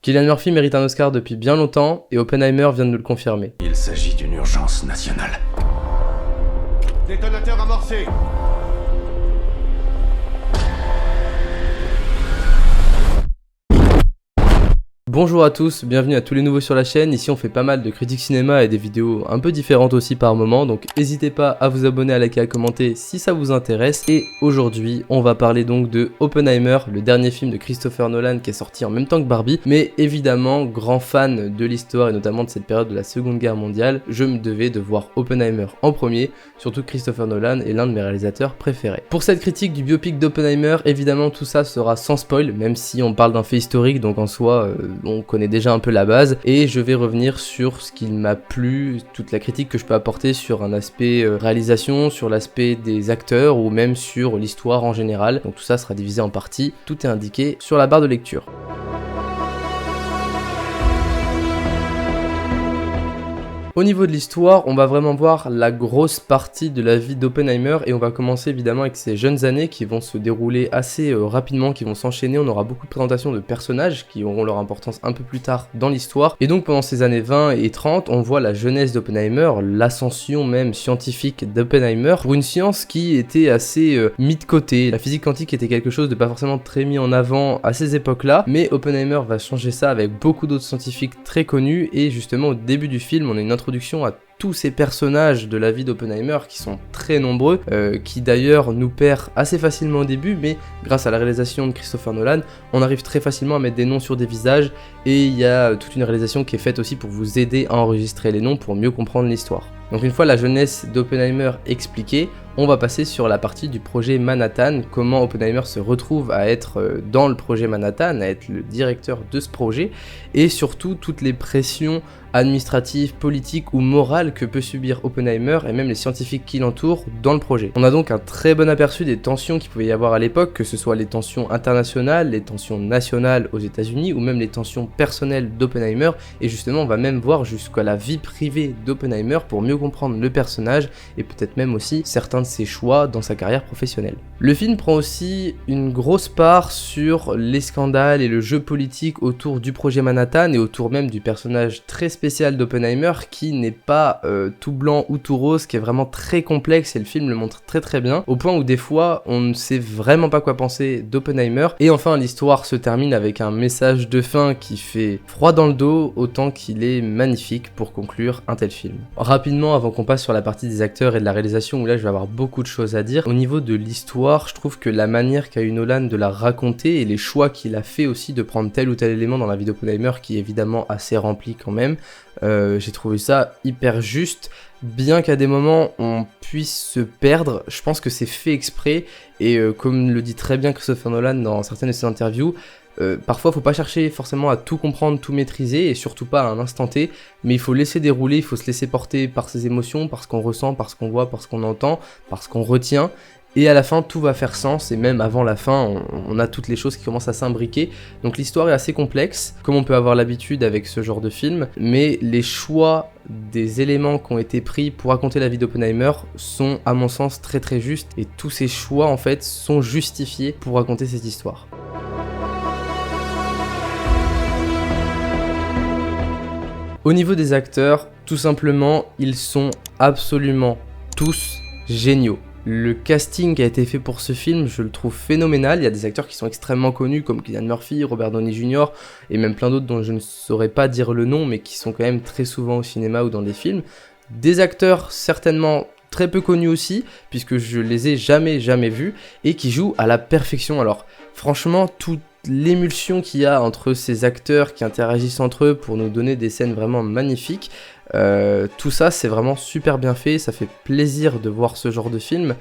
Cillian Murphy mérite un Oscar depuis bien longtemps et Oppenheimer vient de nous le confirmer. Il s'agit d'une urgence nationale. Détonateur amorcé. Bonjour à tous, bienvenue à tous les nouveaux sur la chaîne. Ici on fait pas mal de critiques cinéma et des vidéos un peu différentes aussi par moment, donc n'hésitez pas à vous abonner, à liker, à commenter si ça vous intéresse. Et aujourd'hui on va parler donc de Oppenheimer, le dernier film de Christopher Nolan qui est sorti en même temps que Barbie. Mais évidemment, grand fan de l'histoire et notamment de cette période de la Seconde Guerre mondiale, je me devais de voir Oppenheimer en premier, surtout que Christopher Nolan est l'un de mes réalisateurs préférés. Pour cette critique du biopic d'Oppenheimer, évidemment tout ça sera sans spoil, même si on parle d'un fait historique, donc en soi on connaît déjà un peu la base, et je vais revenir sur ce qu'il m'a plu, toute la critique que je peux apporter sur un aspect réalisation, sur l'aspect des acteurs ou même sur l'histoire en général. Donc tout ça sera divisé en parties, tout est indiqué sur la barre de lecture. Au niveau de l'histoire, on va vraiment voir la grosse partie de la vie d'Oppenheimer et on va commencer évidemment avec ses jeunes années qui vont se dérouler assez rapidement, qui vont s'enchaîner. On aura beaucoup de présentations de personnages qui auront leur importance un peu plus tard dans l'histoire. Et donc pendant ces années 20 et 30, on voit la jeunesse d'Oppenheimer, l'ascension même scientifique d'Oppenheimer pour une science qui était assez mise de côté. La physique quantique était quelque chose de pas forcément très mis en avant à ces époques-là, mais Oppenheimer va changer ça avec beaucoup d'autres scientifiques très connus et justement au début du film, on a une introduction à tous ces personnages de la vie d'Oppenheimer qui sont très nombreux, qui d'ailleurs nous perd assez facilement au début, mais grâce à la réalisation de Christopher Nolan, on arrive très facilement à mettre des noms sur des visages et il y a toute une réalisation qui est faite aussi pour vous aider à enregistrer les noms pour mieux comprendre l'histoire. Donc une fois la jeunesse d'Oppenheimer expliquée, on va passer sur la partie du projet Manhattan, comment Oppenheimer se retrouve à être dans le projet Manhattan, à être le directeur de ce projet, et surtout toutes les pressions administratives, politiques ou morales que peut subir Oppenheimer et même les scientifiques qui l'entourent dans le projet. On a donc un très bon aperçu des tensions qu'il pouvait y avoir à l'époque, que ce soit les tensions internationales, les tensions nationales aux États-Unis ou même les tensions personnelles d'Oppenheimer, et justement on va même voir jusqu'à la vie privée d'Oppenheimer pour mieux comprendre le personnage et peut-être même aussi certains de ses choix dans sa carrière professionnelle. Le film prend aussi une grosse part sur les scandales et le jeu politique autour du projet Manhattan et autour même du personnage très spécial d'Oppenheimer qui n'est pas tout blanc ou tout rose, qui est vraiment très complexe et le film le montre très très bien, au point où des fois on ne sait vraiment pas quoi penser d'Oppenheimer. Et enfin l'histoire se termine avec un message de fin qui fait froid dans le dos autant qu'il est magnifique pour conclure un tel film. Rapidement avant qu'on passe sur la partie des acteurs et de la réalisation où là je vais avoir beaucoup de choses à dire, au niveau de l'histoire je trouve que la manière qu'a eu Nolan de la raconter et les choix qu'il a fait aussi de prendre tel ou tel élément dans la vie d'Oppenheimer qui est évidemment assez rempli quand même, j'ai trouvé ça hyper juste, bien qu'à des moments on puisse se perdre, je pense que c'est fait exprès et comme le dit très bien Christopher Nolan dans certaines de ses interviews, parfois faut pas chercher forcément à tout comprendre, tout maîtriser et surtout pas à un instant T, mais il faut laisser dérouler, il faut se laisser porter par ses émotions, par ce qu'on ressent, par ce qu'on voit, par ce qu'on entend, par ce qu'on retient. Et à la fin, tout va faire sens, et même avant la fin, on a toutes les choses qui commencent à s'imbriquer. Donc l'histoire est assez complexe, comme on peut avoir l'habitude avec ce genre de film, mais les choix des éléments qui ont été pris pour raconter la vie d'Oppenheimer sont, à mon sens, très très justes, et tous ces choix, en fait, sont justifiés pour raconter cette histoire. Au niveau des acteurs, tout simplement, ils sont absolument tous géniaux. Le casting qui a été fait pour ce film, je le trouve phénoménal. Il y a des acteurs qui sont extrêmement connus comme Cillian Murphy, Robert Downey Jr. et même plein d'autres dont je ne saurais pas dire le nom mais qui sont quand même très souvent au cinéma ou dans des films. Des acteurs certainement très peu connus aussi puisque je les ai jamais vus et qui jouent à la perfection. Alors franchement, toute l'émulsion qu'il y a entre ces acteurs qui interagissent entre eux pour nous donner des scènes vraiment magnifiques, tout ça c'est vraiment super bien fait, ça fait plaisir de voir ce genre de film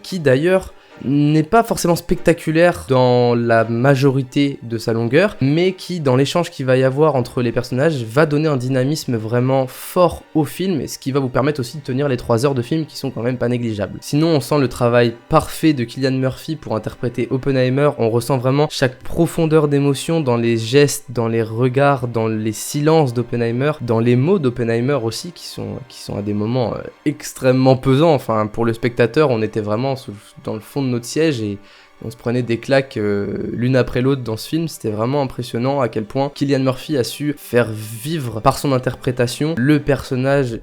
qui d'ailleurs n'est pas forcément spectaculaire dans la majorité de sa longueur, mais qui, dans l'échange qu'il va y avoir entre les personnages, va donner un dynamisme vraiment fort au film, et ce qui va vous permettre aussi de tenir les 3 heures de film qui sont quand même pas négligeables. Sinon, on sent le travail parfait de Cillian Murphy pour interpréter Oppenheimer, on ressent vraiment chaque profondeur d'émotion dans les gestes, dans les regards, dans les silences d'Oppenheimer, dans les mots d'Oppenheimer aussi, qui sont à des moments extrêmement pesants. Enfin, pour le spectateur, on était vraiment dans le fond de notre siège et On se prenait des claques l'une après l'autre dans ce film, c'était vraiment impressionnant à quel point Cillian Murphy a su faire vivre par son interprétation le personnage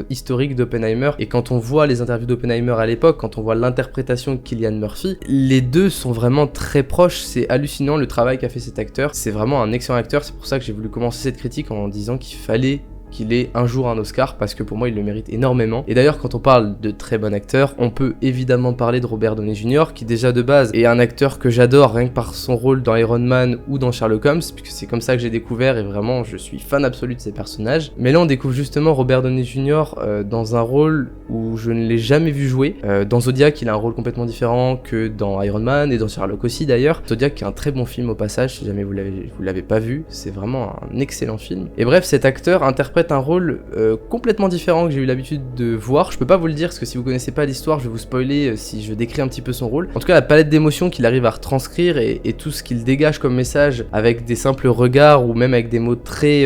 historique d'Oppenheimer. Et quand on voit les interviews d'Oppenheimer à l'époque, quand on voit l'interprétation de Cillian Murphy, les deux sont vraiment très proches, c'est hallucinant le travail qu'a fait cet acteur, c'est vraiment un excellent acteur, c'est pour ça que j'ai voulu commencer cette critique en disant qu'il fallait qu'il ait un jour un Oscar, parce que pour moi il le mérite énormément. Et d'ailleurs quand on parle de très bon acteur, on peut évidemment parler de Robert Downey Jr. qui déjà de base est un acteur que j'adore rien que par son rôle dans Iron Man ou dans Sherlock Holmes, puisque c'est comme ça que j'ai découvert et vraiment je suis fan absolu de ces personnages. Mais là on découvre justement Robert Downey Jr. Dans un rôle où je ne l'ai jamais vu jouer. Dans Zodiac il a un rôle complètement différent que dans Iron Man et dans Sherlock aussi d'ailleurs. Zodiac qui est un très bon film au passage, si jamais vous l'avez pas vu, c'est vraiment un excellent film. Et bref, cet acteur interprète un rôle complètement différent que j'ai eu l'habitude de voir. Je peux pas vous le dire parce que si vous connaissez pas l'histoire, je vais vous spoiler si je décris un petit peu son rôle. En tout cas, la palette d'émotions qu'il arrive à retranscrire et tout ce qu'il dégage comme message avec des simples regards ou même avec des mots très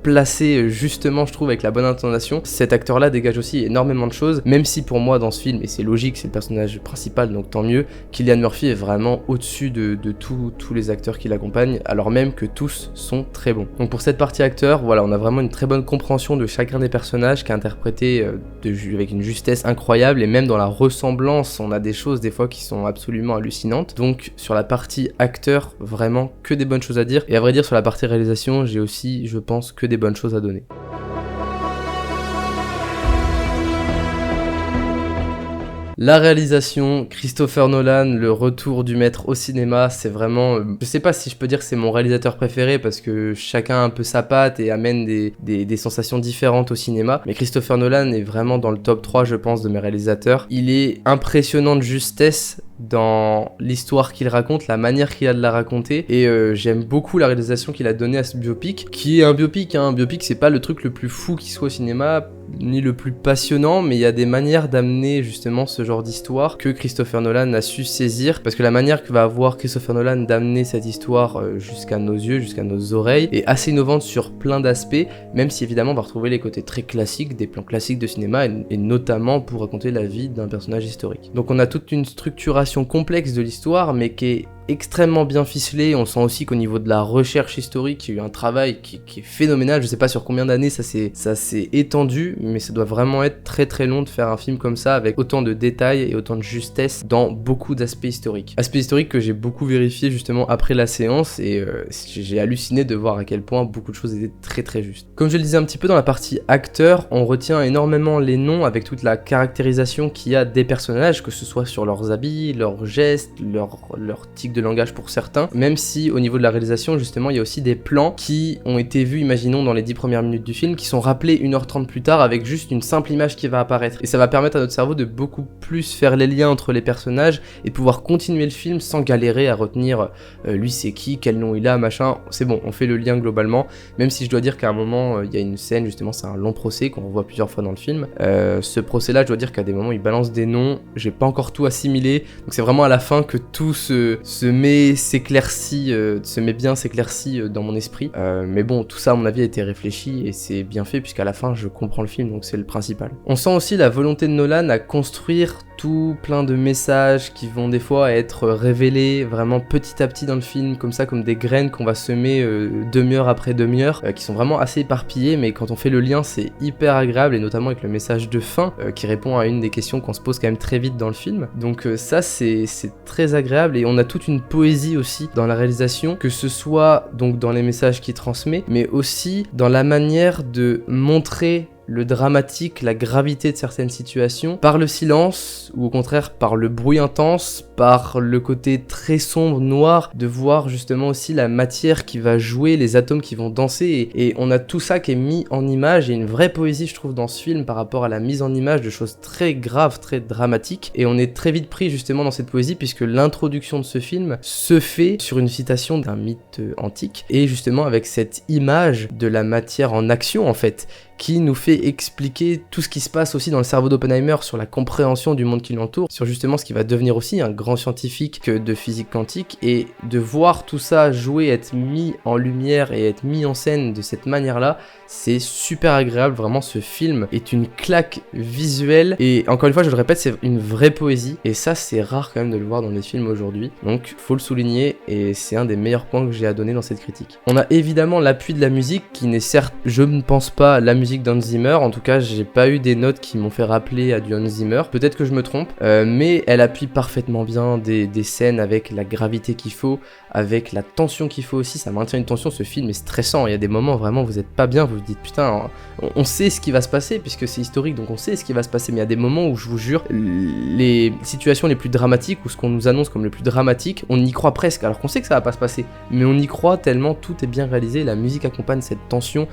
placés justement, je trouve, avec la bonne intonation. Cet acteur-là dégage aussi énormément de choses, même si pour moi dans ce film, et c'est logique, c'est le personnage principal, donc tant mieux, Cillian Murphy est vraiment au-dessus de tous les acteurs qui l'accompagnent, alors même que tous sont très bons. Donc pour cette partie acteur, voilà, on a vraiment une très bonne compréhension de chacun des personnages qui est interprété avec une justesse incroyable, et même dans la ressemblance on a des choses des fois qui sont absolument hallucinantes. Donc sur la partie acteur, vraiment que des bonnes choses à dire, et à vrai dire sur la partie réalisation j'ai aussi, je pense, que des bonnes choses à donner. La réalisation, Christopher Nolan, le retour du maître au cinéma, c'est vraiment... je sais pas si je peux dire que c'est mon réalisateur préféré parce que chacun a un peu sa patte et amène des sensations différentes au cinéma. Mais Christopher Nolan est vraiment dans le top 3, je pense, de mes réalisateurs. Il est impressionnant de justesse dans l'histoire qu'il raconte, la manière qu'il a de la raconter, et j'aime beaucoup la réalisation qu'il a donnée à ce biopic, qui est un biopic, hein. Un biopic c'est pas le truc le plus fou qui soit au cinéma, ni le plus passionnant, mais il y a des manières d'amener justement ce genre d'histoire que Christopher Nolan a su saisir, parce que la manière que va avoir Christopher Nolan d'amener cette histoire jusqu'à nos yeux, jusqu'à nos oreilles, est assez innovante sur plein d'aspects, même si évidemment on va retrouver les côtés très classiques, des plans classiques de cinéma, et notamment pour raconter la vie d'un personnage historique. Donc on a toute une structuration complexe de l'histoire, mais qui est extrêmement bien ficelé. On sent aussi qu'au niveau de la recherche historique, il y a eu un travail qui est phénoménal. Je sais pas sur combien d'années ça s'est étendu, mais ça doit vraiment être très très long de faire un film comme ça avec autant de détails et autant de justesse dans beaucoup d'aspects historiques. Aspects historiques que j'ai beaucoup vérifié justement après la séance, et j'ai halluciné de voir à quel point beaucoup de choses étaient très très justes. Comme je le disais un petit peu dans la partie acteurs, on retient énormément les noms avec toute la caractérisation qu'il y a des personnages, que ce soit sur leurs habits, leurs gestes, leur tic de langage pour certains, même si au niveau de la réalisation justement il y a aussi des plans qui ont été vus, imaginons dans les 10 premières minutes du film, qui sont rappelés 1h30 plus tard avec juste une simple image qui va apparaître, et ça va permettre à notre cerveau de beaucoup plus faire les liens entre les personnages et de pouvoir continuer le film sans galérer à retenir lui c'est qui, quel nom il a, machin. C'est bon, on fait le lien globalement, même si je dois dire qu'à un moment il y a une scène justement, c'est un long procès qu'on revoit plusieurs fois dans le film. Ce procès là, je dois dire qu'à des moments il balance des noms, j'ai pas encore tout assimilé, donc c'est vraiment à la fin que tout se met bien s'éclaircit dans mon esprit. Mais bon, tout ça à mon avis a été réfléchi et c'est bien fait puisqu'à la fin je comprends le film, donc c'est le principal. On sent aussi la volonté de Nolan à construire tout plein de messages qui vont des fois être révélés vraiment petit à petit dans le film, comme ça, comme des graines qu'on va semer demi-heure après demi-heure, qui sont vraiment assez éparpillées, mais quand on fait le lien c'est hyper agréable, et notamment avec le message de fin qui répond à une des questions qu'on se pose quand même très vite dans le film. Donc ça c'est très agréable, et on a toute une poésie aussi dans la réalisation, que ce soit donc dans les messages qu'il transmet, mais aussi dans la manière de montrer le dramatique, la gravité de certaines situations, par le silence, ou au contraire par le bruit intense, par le côté très sombre, noir, de voir justement aussi la matière qui va jouer, les atomes qui vont danser, et on a tout ça qui est mis en image, et une vraie poésie je trouve dans ce film par rapport à la mise en image de choses très graves, très dramatiques, et on est très vite pris justement dans cette poésie puisque l'introduction de ce film se fait sur une citation d'un mythe antique, et justement avec cette image de la matière en action en fait, qui nous fait expliquer tout ce qui se passe aussi dans le cerveau d'Oppenheimer sur la compréhension du monde qui l'entoure, sur justement ce qui va devenir aussi un grand scientifique de physique quantique, et de voir tout ça jouer, être mis en lumière et être mis en scène de cette manière-là, c'est super agréable. Vraiment, ce film est une claque visuelle et encore une fois, je le répète, c'est une vraie poésie, et ça c'est rare quand même de le voir dans les films aujourd'hui, donc faut le souligner, et c'est un des meilleurs points que j'ai à donner dans cette critique. On a évidemment l'appui de la musique qui n'est certes, je ne pense pas, la musique d'Hans Zimmer. En tout cas, j'ai pas eu des notes qui m'ont fait rappeler à du Hans Zimmer, peut-être que je me trompe, mais elle appuie parfaitement bien des scènes avec la gravité qu'il faut, avec la tension qu'il faut aussi. Ça maintient une tension. Ce film est stressant, il y a des moments vraiment vous êtes pas bien, vous vous dites putain, on sait ce qui va se passer puisque c'est historique, donc on sait ce qui va se passer, mais il y a des moments où je vous jure, les situations les plus dramatiques ou ce qu'on nous annonce comme le plus dramatique, on y croit presque, alors qu'on sait que ça va pas se passer, mais on y croit tellement tout est bien réalisé, la musique accompagne cette tension,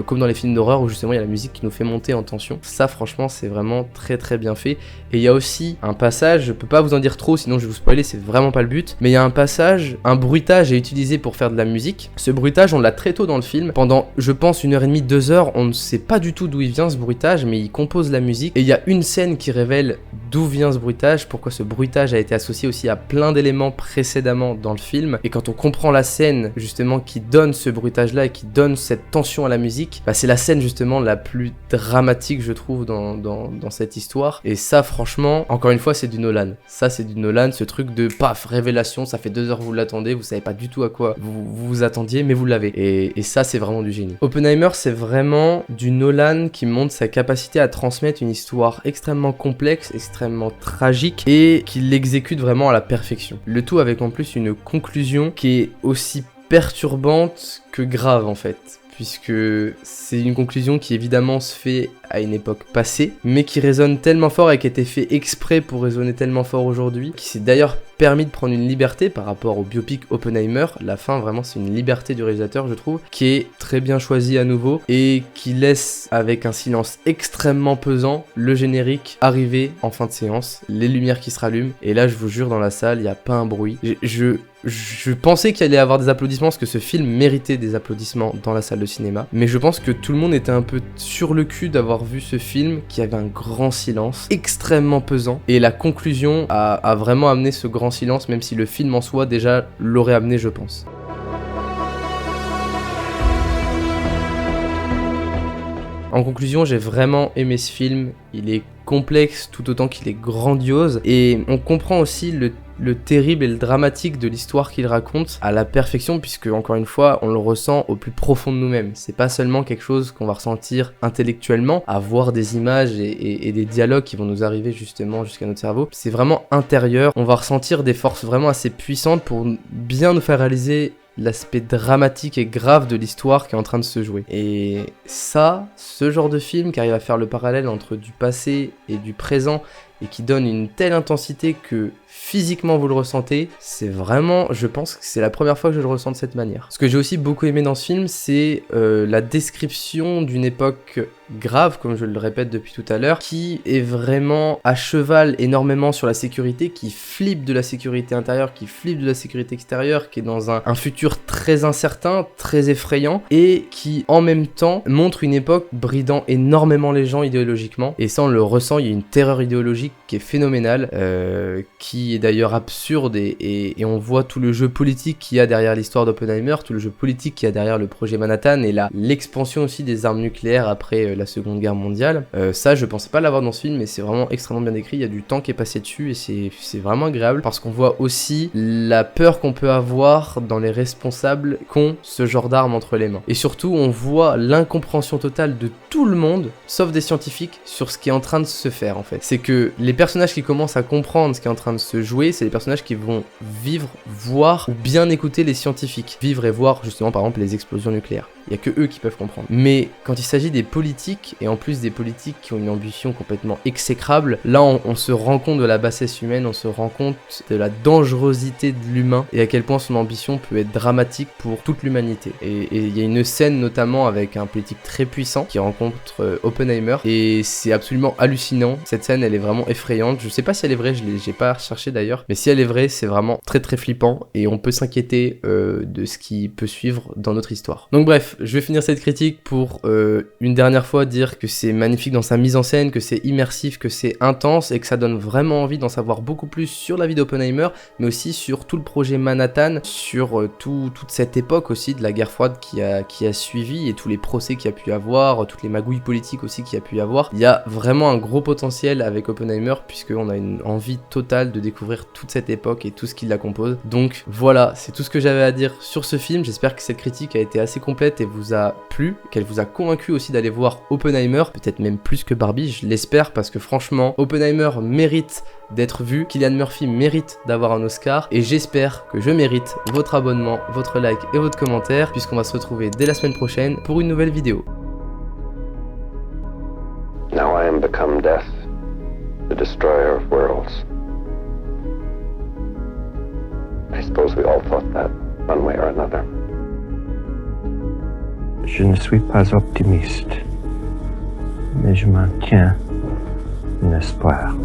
comme dans les films d'horreur où justement il y a la musique qui nous fait monter en tension. Ça franchement c'est vraiment très très bien fait. Et il y a aussi un passage, je peux pas vous en dire trop sinon je vais vous spoiler, c'est vraiment pas le but, mais il y a un passage, un bruitage est utilisé pour faire de la musique. Ce bruitage on l'a très tôt dans le film, pendant je pense 1h30, 2 heures, on ne sait pas du tout d'où il vient ce bruitage, mais il compose la musique, et il y a une scène qui révèle d'où vient ce bruitage, pourquoi ce bruitage a été associé aussi à plein d'éléments précédemment dans le film, et quand on comprend la scène justement qui donne ce bruitage là et qui donne cette tension à la musique, bah c'est la scène justement la plus dramatique je trouve dans cette histoire, et ça franchement, encore une fois c'est du Nolan, ça c'est du Nolan, ce truc de paf, révélation, ça fait 2 heures que vous l'attendez, vous savez pas du tout à quoi vous vous attendiez, mais vous l'avez, et ça c'est vraiment du génie. Oppenheimer c'est vraiment du Nolan qui montre sa capacité à transmettre une histoire extrêmement complexe, extrêmement tragique, et qui l'exécute vraiment à la perfection. Le tout avec en plus une conclusion qui est aussi perturbante que grave en fait, puisque c'est une conclusion qui évidemment se fait à une époque passée, mais qui résonne tellement fort et qui a été fait exprès pour résonner tellement fort aujourd'hui, qui s'est d'ailleurs permis de prendre une liberté par rapport au biopic Oppenheimer. La fin vraiment c'est une liberté du réalisateur je trouve, qui est très bien choisie à nouveau, et qui laisse avec un silence extrêmement pesant le générique arriver en fin de séance, les lumières qui se rallument, et là je vous jure dans la salle il n'y a pas un bruit. Je pensais qu'il allait y avoir des applaudissements parce que ce film méritait des applaudissements dans la salle de cinéma, mais je pense que tout le monde était un peu sur le cul d'avoir vu ce film qui avait un grand silence extrêmement pesant, et la conclusion a vraiment amené ce grand silence, même si le film en soi déjà l'aurait amené je pense. En conclusion, j'ai vraiment aimé ce film, il est complexe tout autant qu'il est grandiose, et on comprend aussi le terrible et le dramatique de l'histoire qu'il raconte à la perfection, puisque encore une fois on le ressent au plus profond de nous-mêmes. C'est pas seulement quelque chose qu'on va ressentir intellectuellement, à voir des images et des dialogues qui vont nous arriver justement jusqu'à notre cerveau, c'est vraiment intérieur, on va ressentir des forces vraiment assez puissantes pour bien nous faire réaliser l'aspect dramatique et grave de l'histoire qui est en train de se jouer. Et ça, ce genre de film qui arrive à faire le parallèle entre du passé et du présent, et qui donne une telle intensité que physiquement vous le ressentez, c'est vraiment, je pense que c'est la première fois que je le ressens de cette manière. Ce que j'ai aussi beaucoup aimé dans ce film, c'est la description d'une époque grave, comme je le répète depuis tout à l'heure, qui est vraiment à cheval énormément sur la sécurité, qui flippe de la sécurité intérieure, qui flippe de la sécurité extérieure, qui est dans un futur très incertain, très effrayant, et qui en même temps montre une époque bridant énormément les gens idéologiquement, et ça on le ressent, il y a une terreur idéologique qui est phénoménale, qui est d'ailleurs absurde, et on voit tout le jeu politique qu'il y a derrière l'histoire d'Oppenheimer, tout le jeu politique qu'il y a derrière le projet Manhattan, et l'expansion aussi des armes nucléaires après la Seconde Guerre mondiale. Ça je pensais pas l'avoir dans ce film, mais c'est vraiment extrêmement bien décrit, il y a du temps qui est passé dessus, et c'est vraiment agréable, parce qu'on voit aussi la peur qu'on peut avoir dans les responsables qu'ont ce genre d'armes entre les mains. Et surtout on voit l'incompréhension totale de tout le monde, sauf des scientifiques, sur ce qui est en train de se faire en fait. C'est que les personnages qui commencent à comprendre ce qui est en train de se jouer, c'est les personnages qui vont vivre, voir ou bien écouter les scientifiques. Vivre et voir justement par exemple les explosions nucléaires. Il n'y a que eux qui peuvent comprendre. Mais quand il s'agit des politiques, et en plus des politiques qui ont une ambition complètement exécrable, là on se rend compte de la bassesse humaine, on se rend compte de la dangerosité de l'humain, et à quel point son ambition peut être dramatique pour toute l'humanité. Et il y a une scène notamment avec un politique très puissant qui rencontre Oppenheimer, et c'est absolument hallucinant. Cette scène elle est vraiment effrayante, je sais pas si elle est vraie, j'ai pas cherché marché d'ailleurs. Mais si elle est vraie, c'est vraiment très très flippant et on peut s'inquiéter de ce qui peut suivre dans notre histoire. Donc bref, je vais finir cette critique pour une dernière fois dire que c'est magnifique dans sa mise en scène, que c'est immersif, que c'est intense et que ça donne vraiment envie d'en savoir beaucoup plus sur la vie d'Oppenheimer, mais aussi sur tout le projet Manhattan, sur toute cette époque aussi de la guerre froide qui a suivi et tous les procès qu'il y a pu y avoir, toutes les magouilles politiques aussi qu'il y a pu y avoir. Il y a vraiment un gros potentiel avec Oppenheimer puisqu'on a une envie totale de découvrir toute cette époque et tout ce qui la compose. Donc voilà, c'est tout ce que j'avais à dire sur ce film. J'espère que cette critique a été assez complète et vous a plu, qu'elle vous a convaincu aussi d'aller voir Oppenheimer, peut-être même plus que Barbie, je l'espère, parce que franchement, Oppenheimer mérite d'être vu, Cillian Murphy mérite d'avoir un Oscar, et j'espère que je mérite votre abonnement, votre like et votre commentaire, puisqu'on va se retrouver dès la semaine prochaine pour une nouvelle vidéo. Now I am become death, the destroyer of worlds. I suppose we all thought that, one way or another. Je ne suis pas optimiste, mais je maintiens un espoir.